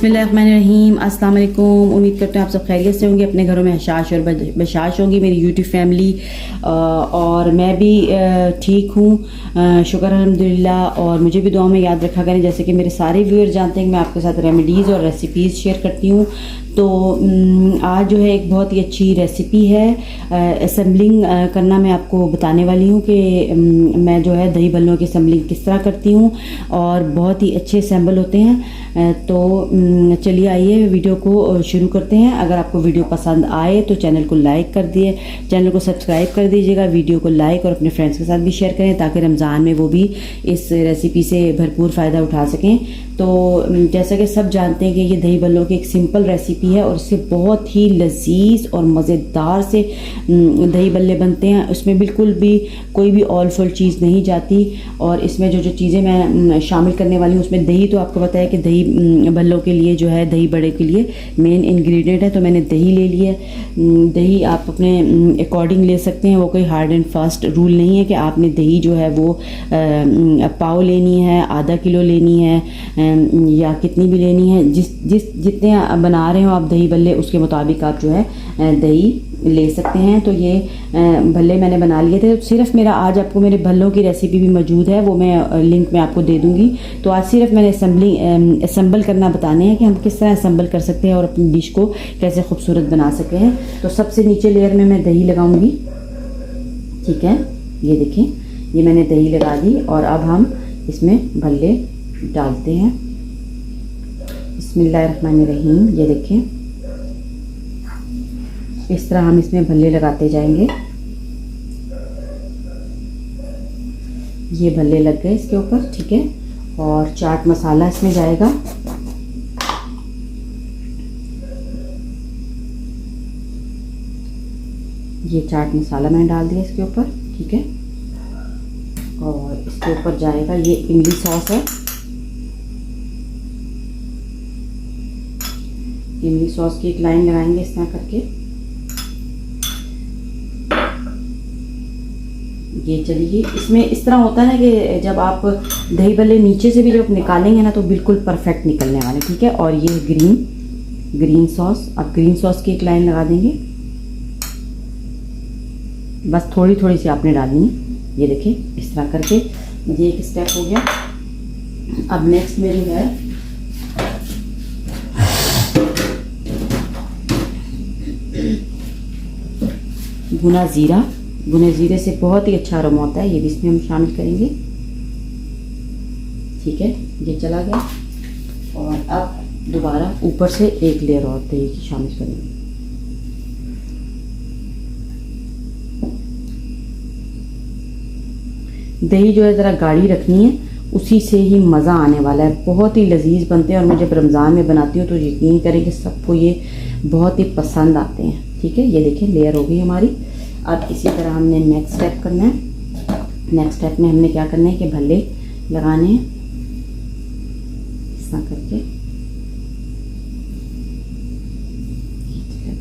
बिस्मिल्लाहिर्रहमानिर्रहीम, अस्सलाम वालेकुम। उम्मीद करते हैं आप सब खैरियत से होंगे, अपने घरों में हशाश और बशाश होंगी, मेरी यूट्यूब फैमिली और मैं भी ठीक हूँ, शुक्र अल्हम्दुलिल्लाह। और मुझे भी दुआ में याद रखा करें, जैसे कि मेरे सारे व्यूअर जानते हैं कि मैं आपके साथ रेमेडीज़ और रेसिपीज़ शेयर करती हूँ। तो आज जो है एक बहुत ही अच्छी रेसिपी है, असम्बलिंग करना मैं आपको बताने वाली हूँ कि मैं जो है दही भल्लों की असम्बलिंग किस तरह करती हूँ और बहुत ही अच्छे असम्बल होते हैं। तो चलिए आइए वीडियो को शुरू करते हैं। अगर आपको वीडियो पसंद आए तो चैनल को लाइक कर दिए, चैनल को सब्सक्राइब कर दीजिएगा, वीडियो को लाइक और अपने फ्रेंड्स के साथ भी शेयर करें ताकि रमज़ान में वो भी इस रेसिपी से भरपूर फ़ायदा उठा सकें। तो जैसा कि सब जानते हैं कि ये दही भल्लों की एक सिंपल रेसिपी है और इससे बहुत ही लजीज और मज़ेदार से दही भल्ले बनते हैं। उसमें बिल्कुल भी कोई भी ऑल फुल चीज़ नहीं जाती। और इसमें जो जो चीज़ें मैं शामिल करने वाली हूँ उसमें दही, तो आपको पता है कि दही भल्लों के लिए जो है दही बड़े के लिए मेन इंग्रेडिएंट है। तो मैंने दही ले लिया। दही आप अपने अकॉर्डिंग ले सकते हैं, वो कोई हार्ड एंड फास्ट रूल नहीं है कि आपने दही जो है वो पाव लेनी है, आधा किलो लेनी है या कितनी भी लेनी है। जितने बना रहे हो आप दही भल्ले उसके मुताबिक आप जो है दही ले सकते हैं। तो ये भल्ले मैंने बना लिए थे। सिर्फ मेरा आज आपको मेरे भल्लों की रेसिपी भी मौजूद है, वो मैं लिंक में आपको दे दूंगी। तो आज सिर्फ मैंने असम्बल करना बताने हैं कि हम किस तरह असम्बल कर सकते हैं और अपनी डिश को कैसे खूबसूरत बना सकते हैं। तो सबसे नीचे लेयर में मैं दही लगाऊंगी, ठीक है। ये देखें, ये मैंने दही लगा दी और अब हम इसमें भल्ले डालते हैं। बिस्मिल्लाहिर्रहमानिर्रहीम। ये देखें, इस तरह हम इसमें भल्ले लगाते जाएंगे। ये भल्ले लग गए इसके ऊपर, ठीक है। और चाट मसाला इसमें जाएगा। ये चाट मसाला मैंने डाल दिया इसके ऊपर, ठीक है। और इसके ऊपर जाएगा ये इमली सॉस है। इमली सॉस की एक लाइन लगाएंगे इस तरह करके। ये चलिए, इसमें इस तरह होता है ना कि जब आप दही भल्ले नीचे से भी जब निकालेंगे ना तो बिल्कुल परफेक्ट निकलने वाले, ठीक है। और ये ग्रीन सॉस, अब ग्रीन सॉस की एक लाइन लगा देंगे। बस थोड़ी थोड़ी सी आपने डालनी है। ये देखिए, इस तरह करके ये एक स्टेप हो गया। अब नेक्स्ट मेरी है भुना ज़ीरा। भुने ज़ीरे से बहुत ही अच्छा अरोमा होता है, ये भी इसमें हम शामिल करेंगे, ठीक है। ये चला गया। और अब दोबारा ऊपर से एक लेयर और दही की शामिल करेंगे। दही जो है ज़रा गाढ़ी रखनी है, उसी से ही मज़ा आने वाला है। बहुत ही लजीज बनते हैं और मैं जब रमज़ान में बनाती हूँ तो यकीन करें कि सबको ये बहुत ही पसंद आते हैं, ठीक है। ये देखिए, लेयर हो गई हमारी। अब इसी तरह हमने नेक्स्ट स्टेप करना है। नेक्स्ट स्टेप में हमने क्या करना है कि भल्ले लगाने हैं इस तरह करके, ये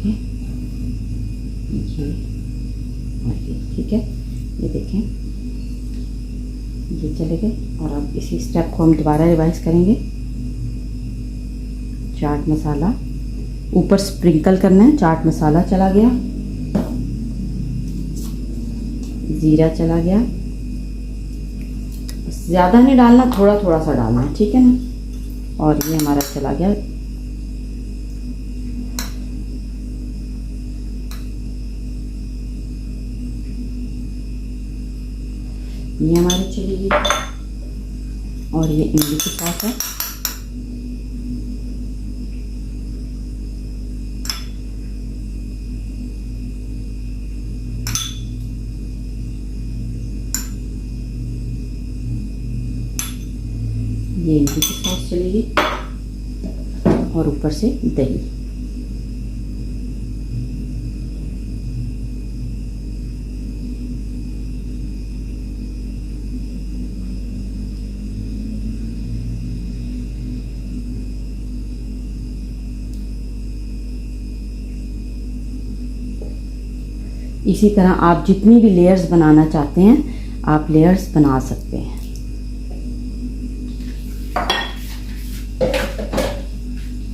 ठीक है। ये देखें, ये चले गए। और अब इसी स्टेप को हम दोबारा रिवाइज करेंगे। चाट मसाला ऊपर स्प्रिंकल करना है। चाट मसाला चला गया, जीरा चला गया। ज़्यादा नहीं डालना, थोड़ा थोड़ा सा डालना है, ठीक है ना। और ये हमारा चला गया। ये हमारी चली गई। और ये इमली की सॉस है। ये इमली की सॉस चलेगी और ऊपर से दही। इसी तरह आप जितनी भी लेयर्स बनाना चाहते हैं आप लेयर्स बना सकते हैं।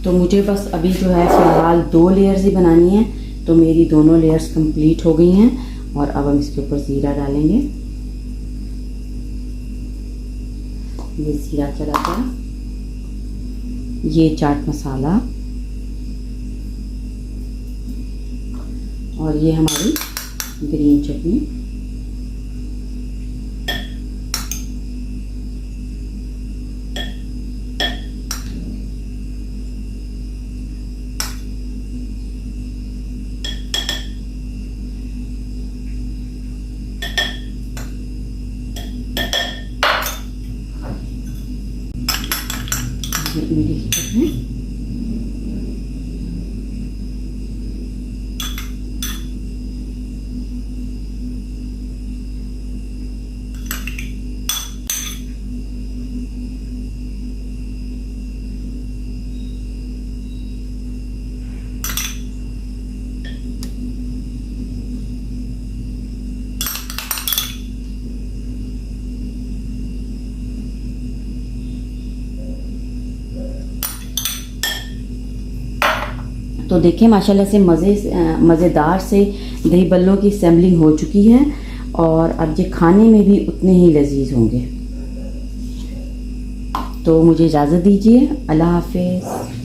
तो तो मुझे बस अभी जो है फ़िलहाल 2 लेयर्स ही बनानी है। तो मेरी दोनों लेयर्स कंप्लीट हो गई हैं और अब हम इसके ऊपर ज़ीरा डालेंगे। ये ज़ीरा चला गया, ये चाट मसाला और ये हमारी ग्रीन चटनी। इमली की चटनी, तो देखें माशाल्लाह से मज़ेदार से दही बल्लों की असेंबलिंग हो चुकी है और अब ये खाने में भी उतने ही लजीज होंगे। तो मुझे इजाज़त दीजिए, अल्लाह हाफ़िज़।